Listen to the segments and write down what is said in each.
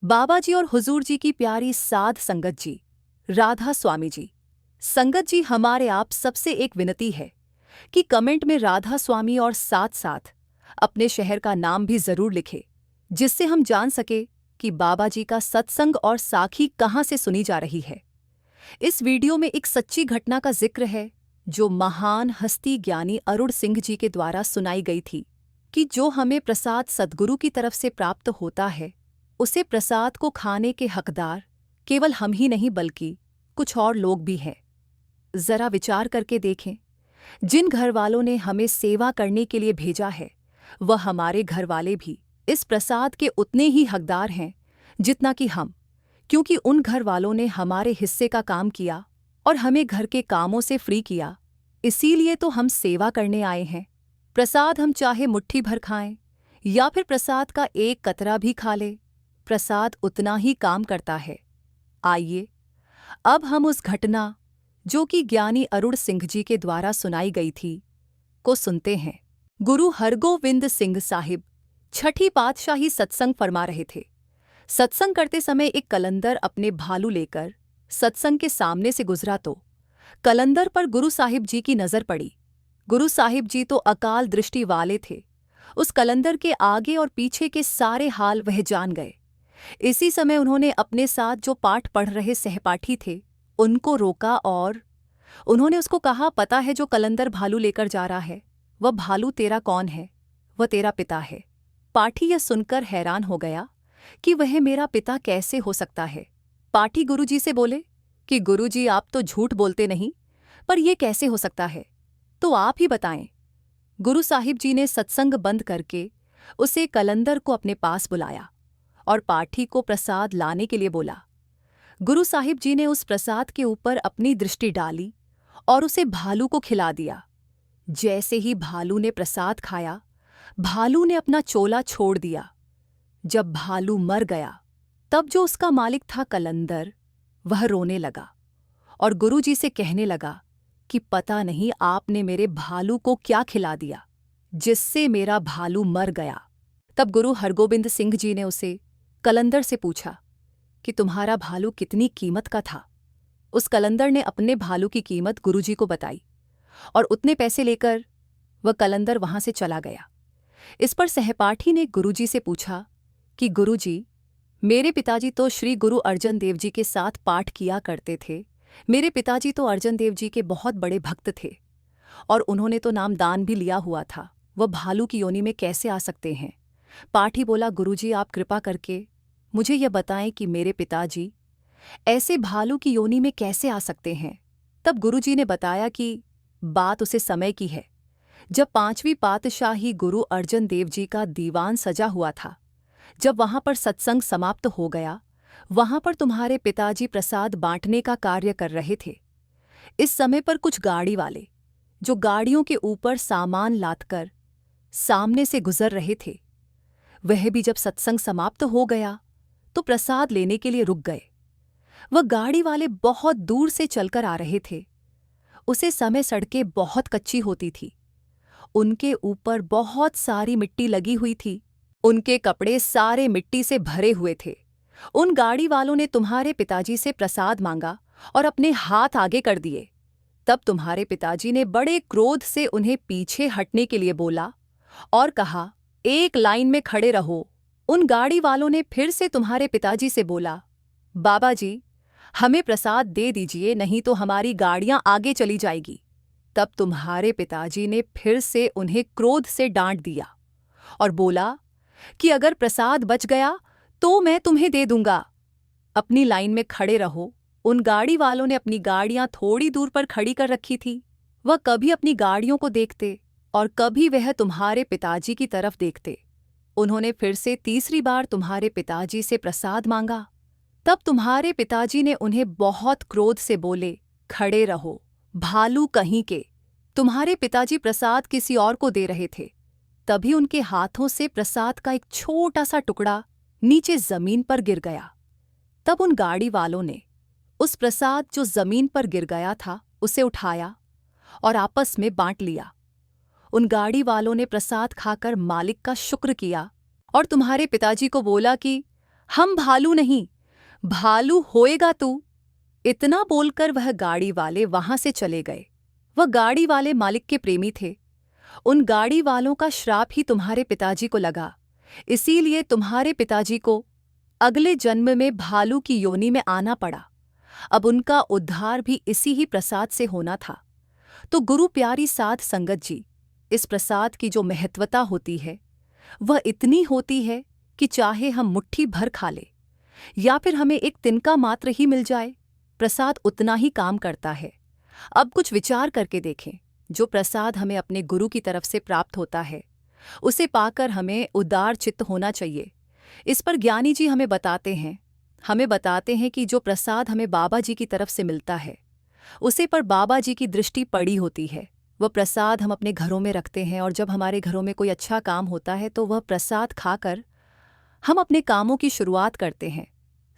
बाबा जी और हुजूर जी की प्यारी साध संगत जी, राधा स्वामी जी। संगत जी, हमारे आप सबसे एक विनती है कि कमेंट में राधा स्वामी और साथ साथ अपने शहर का नाम भी जरूर लिखें, जिससे हम जान सके कि बाबा जी का सत्संग और साखी कहाँ से सुनी जा रही है। इस वीडियो में एक सच्ची घटना का जिक्र है जो महान हस्ती ज्ञानी अरुण सिंह जी के द्वारा सुनाई गई थी कि जो हमें प्रसाद सद्गुरु की तरफ से प्राप्त होता है, उसे प्रसाद को खाने के हकदार केवल हम ही नहीं बल्कि कुछ और लोग भी हैं। जरा विचार करके देखें, जिन घर वालों ने हमें सेवा करने के लिए भेजा है, वह हमारे घर वाले भी इस प्रसाद के उतने ही हकदार हैं जितना कि हम, क्योंकि उन घर वालों ने हमारे हिस्से का काम किया और हमें घर के कामों से फ्री किया। इसीलिए तो हम सेवा करने आए हैं। प्रसाद हम चाहे मुट्ठी भर खाएं या फिर प्रसाद का एक कतरा भी खा ले, प्रसाद उतना ही काम करता है। आइए अब हम उस घटना जो कि ज्ञानी अरुण सिंह जी के द्वारा सुनाई गई थी को सुनते हैं। गुरु हरगोविंद सिंह साहिब छठी पातशाही सत्संग फरमा रहे थे। सत्संग करते समय एक कलंदर अपने भालू लेकर सत्संग के सामने से गुजरा तो कलंदर पर गुरु साहिब जी की नजर पड़ी। गुरु साहिब जी तो अकाल दृष्टि वाले थे, उस कलंदर के आगे और पीछे के सारे हाल वह जान गए। इसी समय उन्होंने अपने साथ जो पाठ पढ़ रहे सहपाठी थे उनको रोका और उन्होंने उसको कहा, पता है जो कलंदर भालू लेकर जा रहा है वह भालू तेरा कौन है? वह तेरा पिता है। पाठी यह सुनकर हैरान हो गया कि वह मेरा पिता कैसे हो सकता है। पाठी गुरुजी से बोले कि गुरुजी, आप तो झूठ बोलते नहीं, पर यह कैसे हो सकता है, तो आप ही बताएं। गुरु साहिब जी ने सत्संग बंद करके उसे कलंदर को अपने पास बुलाया और पाठी को प्रसाद लाने के लिए बोला। गुरु साहिब जी ने उस प्रसाद के ऊपर अपनी दृष्टि डाली और उसे भालू को खिला दिया। जैसे ही भालू ने प्रसाद खाया, भालू ने अपना चोला छोड़ दिया। जब भालू मर गया, तब जो उसका मालिक था कलंदर, वह रोने लगा और गुरुजी से कहने लगा कि पता नहीं आपने मेरे भालू को क्या खिला दिया जिससे मेरा भालू मर गया। तब गुरु हरगोबिंद सिंह जी ने उसे कलंदर से पूछा कि तुम्हारा भालू कितनी कीमत का था। उस कलंदर ने अपने भालू की कीमत गुरुजी को बताई और उतने पैसे लेकर वह कलंदर वहां से चला गया। इस पर सहपाठी ने गुरुजी से पूछा कि गुरुजी, मेरे पिताजी तो श्री गुरु अर्जन देव जी के साथ पाठ किया करते थे। मेरे पिताजी तो अर्जन देव जी के बहुत बड़े भक्त थे और उन्होंने तो नाम दान भी लिया हुआ था। वह भालू की योनि में कैसे आ सकते हैं? पाठी बोला, गुरुजी, आप कृपा करके मुझे यह बताएं कि मेरे पिताजी ऐसे भालू की योनि में कैसे आ सकते हैं। तब गुरुजी ने बताया कि बात उसे समय की है, जब 5वीं पातशाही गुरु अर्जन देव जी का दीवान सजा हुआ था। जब वहां पर सत्संग समाप्त हो गया, वहां पर तुम्हारे पिताजी प्रसाद बांटने का कार्य कर रहे थे। इस समय पर कुछ गाड़ी वाले जो गाड़ियों के ऊपर सामान लादकर सामने से गुजर रहे थे, वह भी जब सत्संग समाप्त हो गया तो प्रसाद लेने के लिए रुक गए। वह गाड़ी वाले बहुत दूर से चलकर आ रहे थे। उसे समय सड़कें बहुत कच्ची होती थी, उनके ऊपर बहुत सारी मिट्टी लगी हुई थी, उनके कपड़े सारे मिट्टी से भरे हुए थे। उन गाड़ी वालों ने तुम्हारे पिताजी से प्रसाद मांगा और अपने हाथ आगे कर दिए। तब तुम्हारे पिताजी ने बड़े क्रोध से उन्हें पीछे हटने के लिए बोला और कहा, एक लाइन में खड़े रहो। उन गाड़ी वालों ने फिर से तुम्हारे पिताजी से बोला, बाबा जी, हमें प्रसाद दे दीजिए, नहीं तो हमारी गाड़ियां आगे चली जाएगी। तब तुम्हारे पिताजी ने फिर से उन्हें क्रोध से डांट दिया और बोला कि अगर प्रसाद बच गया तो मैं तुम्हें दे दूंगा। अपनी लाइन में खड़े रहो। उन गाड़ी वालों ने अपनी गाड़ियां थोड़ी दूर पर खड़ी कर रखी थी। वह कभी अपनी गाड़ियों को देखते और कभी वह तुम्हारे पिताजी की तरफ देखते। उन्होंने फिर से तीसरी बार तुम्हारे पिताजी से प्रसाद मांगा। तब तुम्हारे पिताजी ने उन्हें बहुत क्रोध से बोले, खड़े रहो, भालू कहीं के। तुम्हारे पिताजी प्रसाद किसी और को दे रहे थे। तभी उनके हाथों से प्रसाद का एक छोटा सा टुकड़ा नीचे जमीन पर गिर गया। तब उन गाड़ी वालों ने उस प्रसाद जो जमीन पर गिर गया था उसे उठाया और आपस में बांट लिया। उन गाड़ी वालों ने प्रसाद खाकर मालिक का शुक्र किया और तुम्हारे पिताजी को बोला कि हम भालू नहीं, भालू होएगा तू। इतना बोलकर वह गाड़ी वाले वहां से चले गए। वह गाड़ी वाले मालिक के प्रेमी थे। उन गाड़ी वालों का श्राप ही तुम्हारे पिताजी को लगा, इसीलिए तुम्हारे पिताजी को अगले जन्म में भालू की योनि में आना पड़ा। अब उनका उद्धार भी इसी ही प्रसाद से होना था। तो गुरु प्यारी साध संगत जी, इस प्रसाद की जो महत्वता होती है वह इतनी होती है कि चाहे हम मुट्ठी भर खा ले या फिर हमें एक तिनका मात्र ही मिल जाए, प्रसाद उतना ही काम करता है। अब कुछ विचार करके देखें, जो प्रसाद हमें अपने गुरु की तरफ से प्राप्त होता है उसे पाकर हमें उदार चित्त होना चाहिए। इस पर ज्ञानी जी हमें बताते हैं कि जो प्रसाद हमें बाबा जी की तरफ से मिलता है उसे पर बाबा जी की दृष्टि पड़ी होती है। वह प्रसाद हम अपने घरों में रखते हैं और जब हमारे घरों में कोई अच्छा काम होता है तो वह प्रसाद खाकर हम अपने कामों की शुरुआत करते हैं।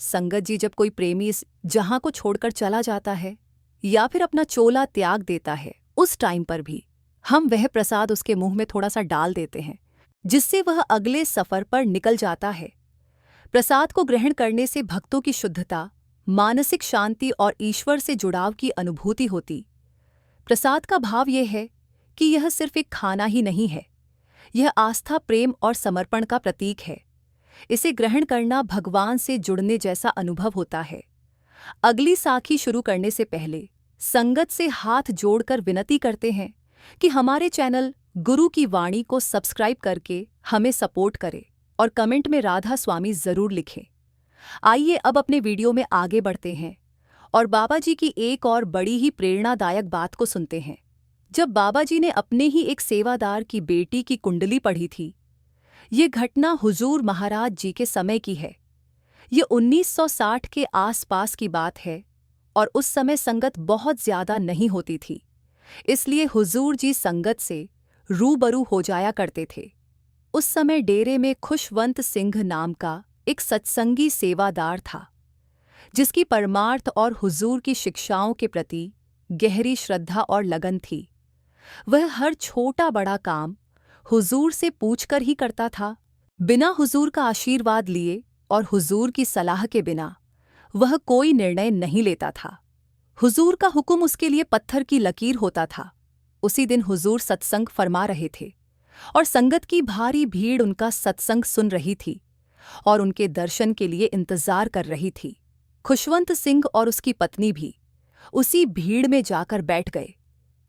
संगत जी, जब कोई प्रेमी इस जहां को छोड़कर चला जाता है या फिर अपना चोला त्याग देता है, उस टाइम पर भी हम वह प्रसाद उसके मुंह में थोड़ा सा डाल देते हैं, जिससे वह अगले सफर पर निकल जाता है। प्रसाद को ग्रहण करने से भक्तों की शुद्धता, मानसिक शांति और ईश्वर से जुड़ाव की अनुभूति होती। प्रसाद का भाव यह है कि यह सिर्फ एक खाना ही नहीं है, यह आस्था, प्रेम और समर्पण का प्रतीक है। इसे ग्रहण करना भगवान से जुड़ने जैसा अनुभव होता है। अगली साखी शुरू करने से पहले संगत से हाथ जोड़कर विनती करते हैं कि हमारे चैनल गुरु की वाणी को सब्सक्राइब करके हमें सपोर्ट करें और कमेंट में राधा स्वामी जरूर लिखें। आइए अब अपने वीडियो में आगे बढ़ते हैं और बाबा जी की एक और बड़ी ही प्रेरणादायक बात को सुनते हैं। जब बाबा जी ने अपने ही एक सेवादार की बेटी की कुंडली पढ़ी थी, ये घटना हुजूर महाराज जी के समय की है। ये 1960 के आसपास की बात है और उस समय संगत बहुत ज्यादा नहीं होती थी, इसलिए हुजूर जी संगत से रूबरू हो जाया करते थे। उस समय डेरे में खुशवंत सिंह नाम का एक सत्संगी सेवादार था, जिसकी परमार्थ और हुजूर की शिक्षाओं के प्रति गहरी श्रद्धा और लगन थी। वह हर छोटा बड़ा काम हुजूर से पूछकर ही करता था। बिना हुजूर का आशीर्वाद लिए और हुजूर की सलाह के बिना वह कोई निर्णय नहीं लेता था। हुजूर का हुक्म उसके लिए पत्थर की लकीर होता था। उसी दिन हुजूर सत्संग फरमा रहे थे और संगत की भारी भीड़ उनका सत्संग सुन रही थी और उनके दर्शन के लिए इंतजार कर रही थी। खुशवंत सिंह और उसकी पत्नी भी उसी भीड़ में जाकर बैठ गए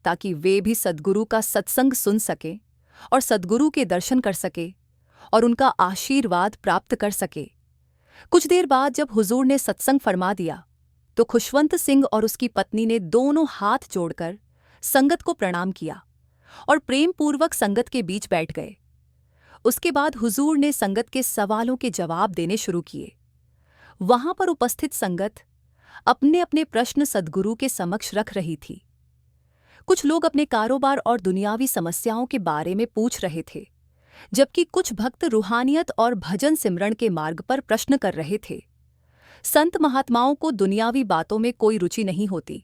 ताकि वे भी सद्गुरु का सत्संग सुन सकें और सद्गुरु के दर्शन कर सके और उनका आशीर्वाद प्राप्त कर सके। कुछ देर बाद जब हुजूर ने सत्संग फरमा दिया तो खुशवंत सिंह और उसकी पत्नी ने दोनों हाथ जोड़कर संगत को प्रणाम किया और प्रेम पूर्वक संगत के बीच बैठ गए। उसके बाद हुजूर ने संगत के सवालों के जवाब देने शुरू किए। वहां पर उपस्थित संगत अपने अपने प्रश्न सद्गुरु के समक्ष रख रही थी। कुछ लोग अपने कारोबार और दुनियावी समस्याओं के बारे में पूछ रहे थे, जबकि कुछ भक्त रूहानियत और भजन सिमरण के मार्ग पर प्रश्न कर रहे थे। संत महात्माओं को दुनियावी बातों में कोई रुचि नहीं होती,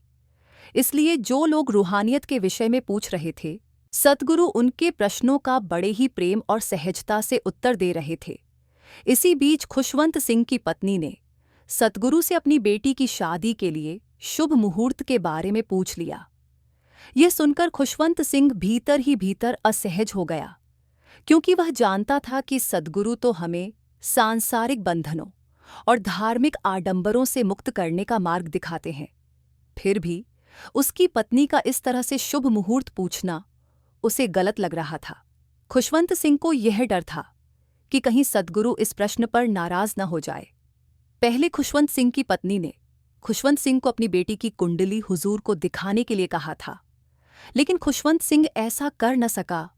इसलिए जो लोग रूहानियत के विषय में पूछ रहे थे, सद्गुरु उनके प्रश्नों का बड़े ही प्रेम और सहजता से उत्तर दे रहे थे। इसी बीच खुशवंत सिंह की पत्नी ने सद्गुरु से अपनी बेटी की शादी के लिए शुभ मुहूर्त के बारे में पूछ लिया। यह सुनकर खुशवंत सिंह भीतर ही भीतर असहज हो गया, क्योंकि वह जानता था कि सद्गुरु तो हमें सांसारिक बंधनों और धार्मिक आडंबरों से मुक्त करने का मार्ग दिखाते हैं। फिर भी उसकी पत्नी का इस तरह से शुभ मुहूर्त पूछना उसे गलत लग रहा था। खुशवंत सिंह को यह डर था कि कहीं सद्गुरु इस प्रश्न पर नाराज न हो जाए। पहले खुशवंत सिंह की पत्नी ने खुशवंत सिंह को अपनी बेटी की कुंडली हुजूर को दिखाने के लिए कहा था, लेकिन खुशवंत सिंह ऐसा कर न सका।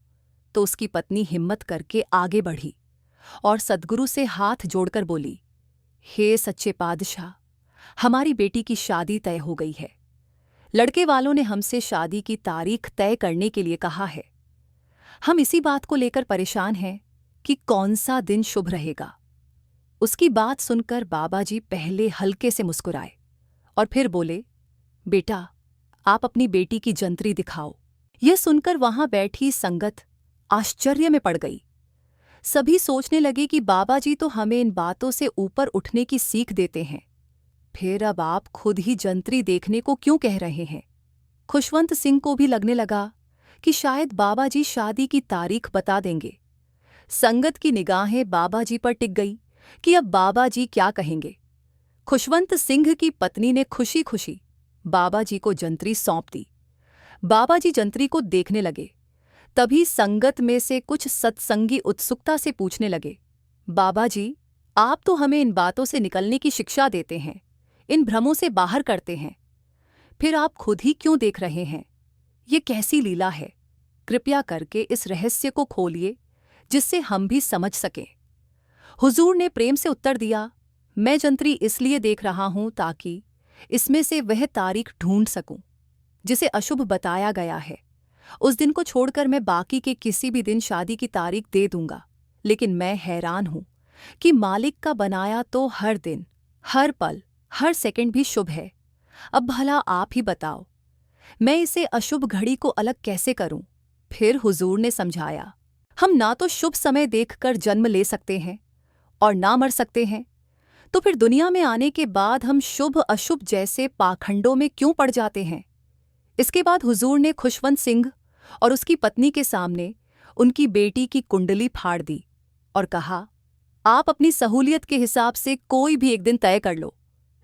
तो उसकी पत्नी हिम्मत करके आगे बढ़ी और सद्गुरु से हाथ जोड़कर बोली, हे सच्चे पादशाह, हमारी बेटी की शादी तय हो गई है। लड़के वालों ने हमसे शादी की तारीख तय करने के लिए कहा है। हम इसी बात को लेकर परेशान हैं कि कौन सा दिन शुभ रहेगा। उसकी बात सुनकर बाबा जी पहले हल्के से मुस्कुराए और फिर बोले, बेटा, आप अपनी बेटी की जंतरी दिखाओ। यह सुनकर वहां बैठी संगत आश्चर्य में पड़ गई। सभी सोचने लगे कि बाबा जी तो हमें इन बातों से ऊपर उठने की सीख देते हैं, फिर अब आप खुद ही जंतरी देखने को क्यों कह रहे हैं। खुशवंत सिंह को भी लगने लगा कि शायद बाबा जी शादी की तारीख बता देंगे। संगत की निगाहें बाबा जी पर टिक गई कि अब बाबा जी क्या कहेंगे। खुशवंत सिंह की पत्नी ने खुशी खुशी बाबा जी को जंतरी सौंप दी। बाबा जी जंतरी को देखने लगे। तभी संगत में से कुछ सत्संगी उत्सुकता से पूछने लगे, बाबा जी, आप तो हमें इन बातों से निकलने की शिक्षा देते हैं, इन भ्रमों से बाहर करते हैं, फिर आप खुद ही क्यों देख रहे हैं? ये कैसी लीला है? कृपया करके इस रहस्य को खोलिए जिससे हम भी समझ सकें। हुजूर ने प्रेम से उत्तर दिया, मैं जंतरी इसलिए देख रहा हूं ताकि इसमें से वह तारीख ढूंढ सकूं जिसे अशुभ बताया गया है। उस दिन को छोड़कर मैं बाकी के किसी भी दिन शादी की तारीख दे दूंगा, लेकिन मैं हैरान हूं कि मालिक का बनाया तो हर दिन, हर पल, हर सेकंड भी शुभ है। अब भला आप ही बताओ, मैं इसे अशुभ घड़ी को अलग कैसे करूं? फिर हुजूर ने समझाया, हम ना तो शुभ समय देखकर जन्म ले सकते हैं और ना मर सकते हैं, तो फिर दुनिया में आने के बाद हम शुभ अशुभ जैसे पाखंडों में क्यों पड़ जाते हैं? इसके बाद हुजूर ने खुशवंत सिंह और उसकी पत्नी के सामने उनकी बेटी की कुंडली फाड़ दी और कहा, आप अपनी सहूलियत के हिसाब से कोई भी एक दिन तय कर लो,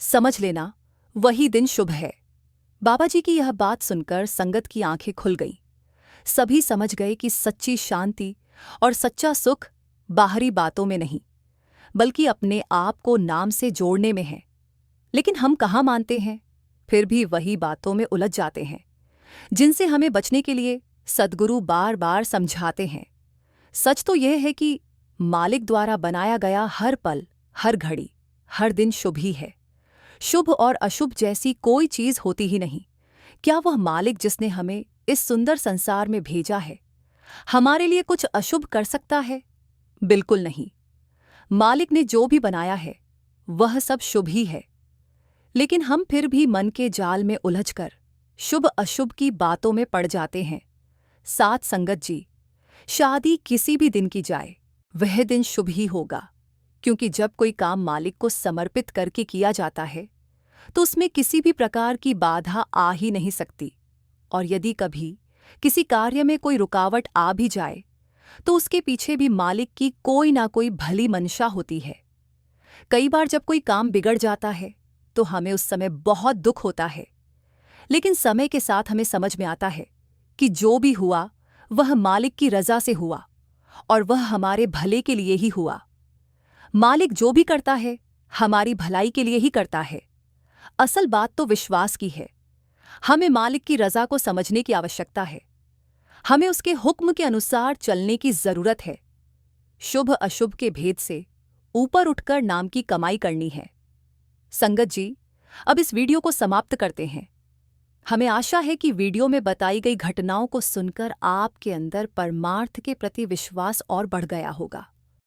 समझ लेना वही दिन शुभ है। बाबा जी की यह बात सुनकर संगत की आंखें खुल गईं। सभी समझ गए कि सच्ची शांति और सच्चा सुख बाहरी बातों में नहीं, बल्कि अपने आप को नाम से जोड़ने में है। लेकिन हम कहाँ मानते हैं, फिर भी वही बातों में उलझ जाते हैं जिनसे हमें बचने के लिए सद्गुरु बार बार समझाते हैं। सच तो यह है कि मालिक द्वारा बनाया गया हर पल, हर घड़ी, हर दिन शुभ ही है। शुभ और अशुभ जैसी कोई चीज होती ही नहीं। क्या वह मालिक जिसने हमें इस सुंदर संसार में भेजा है हमारे लिए कुछ अशुभ कर सकता है? बिल्कुल नहीं। मालिक ने जो भी बनाया है वह सब शुभ ही है। लेकिन हम फिर भी मन के जाल में उलझकर शुभ अशुभ की बातों में पड़ जाते हैं। साथ संगत जी, शादी किसी भी दिन की जाए, वह दिन शुभ ही होगा, क्योंकि जब कोई काम मालिक को समर्पित करके किया जाता है तो उसमें किसी भी प्रकार की बाधा आ ही नहीं सकती। और यदि कभी किसी कार्य में कोई रुकावट आ भी जाए तो उसके पीछे भी मालिक की कोई ना कोई भली मंशा होती है। कई बार जब कोई काम बिगड़ जाता है तो हमें उस समय बहुत दुख होता है, लेकिन समय के साथ हमें समझ में आता है कि जो भी हुआ वह मालिक की रजा से हुआ और वह हमारे भले के लिए ही हुआ। मालिक जो भी करता है हमारी भलाई के लिए ही करता है। असल बात तो विश्वास की है। हमें मालिक की रजा को समझने की आवश्यकता है। हमें उसके हुक्म के अनुसार चलने की जरूरत है। शुभ अशुभ के भेद से ऊपर उठकर नाम की कमाई करनी है। संगत जी, अब इस वीडियो को समाप्त करते हैं। हमें आशा है कि वीडियो में बताई गई घटनाओं को सुनकर आपके अंदर परमार्थ के प्रति विश्वास और बढ़ गया होगा।